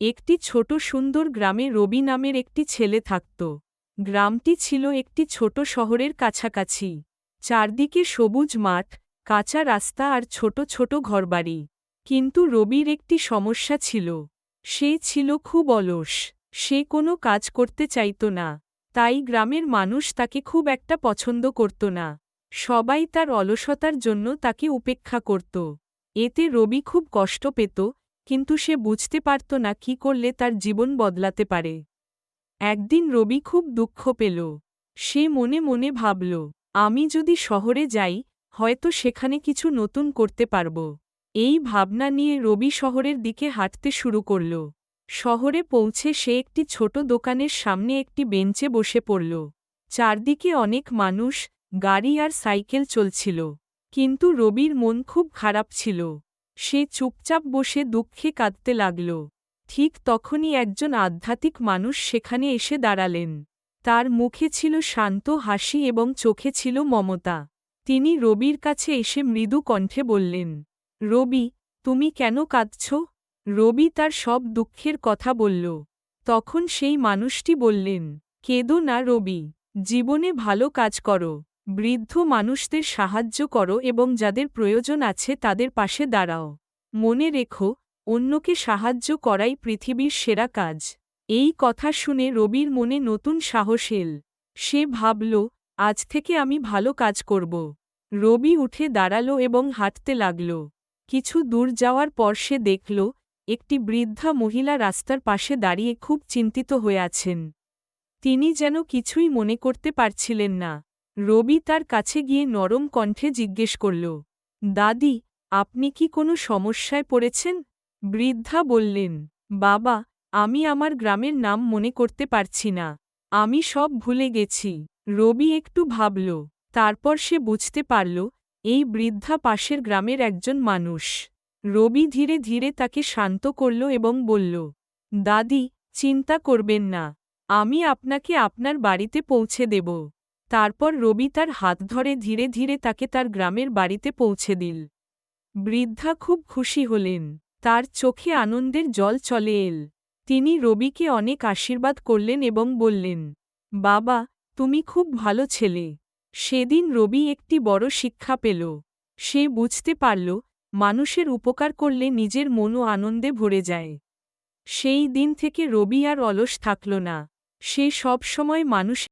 একটি ছোট সুন্দর গ্রামে রবি নামের একটি ছেলে থাকত। গ্রামটি ছিল একটি ছোট শহরের কাছাকাছি। চারদিকে সবুজ মাঠ, কাঁচা রাস্তা আর ছোট ছোট ঘরবাড়ি। কিন্তু রবির একটি সমস্যা ছিল। সে ছিল খুব অলস। সে কোনো কাজ করতে চাইত না। তাই গ্রামের মানুষ তাকে খুব একটা পছন্দ করত না। সবাই তার অলসতার জন্য তাকে উপেক্ষা করত। এতে রবি খুব কষ্ট পেত, কিন্তু সে বুঝতে পারত না কি করলে তার জীবন বদলাতে পারে। একদিন রবি খুব দুঃখ পেল। সে মনে মনে ভাবল, আমি যদি শহরে যাই, হয়তো সেখানে কিছু নতুন করতে পারব। এই ভাবনা নিয়ে রবি শহরের দিকে হাঁটতে শুরু করল। শহরে পৌঁছে সে একটি ছোট দোকানের সামনে একটি বেঞ্চে বসে পড়ল। চারদিকে অনেক মানুষ, গাড়ি আর সাইকেল চলছিল। কিন্তু রবির মন খুব খারাপ ছিল। সে চুপচাপ বসে দুঃখে কাঁদতে লাগল। ঠিক তখনই একজন আধ্যাত্মিক মানুষ সেখানে এসে দাঁড়ালেন। তার মুখে ছিল শান্ত হাসি এবং চোখে ছিল মমতা। তিনি রবির কাছে এসে মৃদু কণ্ঠে বললেন, রবি, তুমি কেন কাঁদছ? রবি তার সব দুঃখের কথা বলল। তখন সেই মানুষটি বললেন, কেঁদো না রবি, জীবনে ভালো কাজ করো, বৃদ্ধ মানুষদের সাহায্য করো এবং যাদের প্রয়োজন আছে তাদের পাশে দাঁড়াও। মনে রেখো, অন্যকে সাহায্য করাই পৃথিবীর সেরা কাজ। এই কথা শুনে রবির মনে নতুন সাহস এল। সে ভাবল, আজ থেকে আমি ভালো কাজ করব। রবি উঠে দাঁড়াল এবং হাঁটতে লাগল। কিছু দূর যাওয়ার পর সে দেখল, একটি বৃদ্ধা মহিলা রাস্তার পাশে দাঁড়িয়ে খুব চিন্তিত হয়ে আছেন। তিনি যেন কিছুই মনে করতে পারছিলেন না। রবি তার কাছে গিয়ে নরম কণ্ঠে জিজ্ঞেস করল, দাদি, আপনি কি কোনো সমস্যায় পড়েছেন? বৃদ্ধা বললেন, বাবা, আমি আমার গ্রামের নাম মনে করতে পারছি না। আমি সব ভুলে গেছি। রবি একটু ভাবল। তারপর সে বুঝতে পারল, এই বৃদ্ধা পাশের গ্রামের একজন মানুষ। রবি ধীরে ধীরে তাকে শান্ত করল এবং বলল, দাদি, চিন্তা করবেন না। আমি আপনাকে আপনার বাড়িতে পৌঁছে দেব। তারপর রবি তার হাত ধরে ধীরে ধীরে তাকে তার গ্রামের বাড়িতে পৌঁছে দিল। বৃদ্ধা খুব খুশি হলেন। তার চোখে আনন্দের জল চলে এল। তিনি রবিকে অনেক আশীর্বাদ করলেন এবং বললেন, বাবা, তুমি খুব ভালো ছেলে। সেদিন রবি একটি বড় শিক্ষা পেল। সে বুঝতে পারল, মানুষের উপকার করলে নিজের মনও আনন্দে ভরে যায়। সেই দিন থেকে রবি আর অলস থাকল না। সে সব সময় মানুষ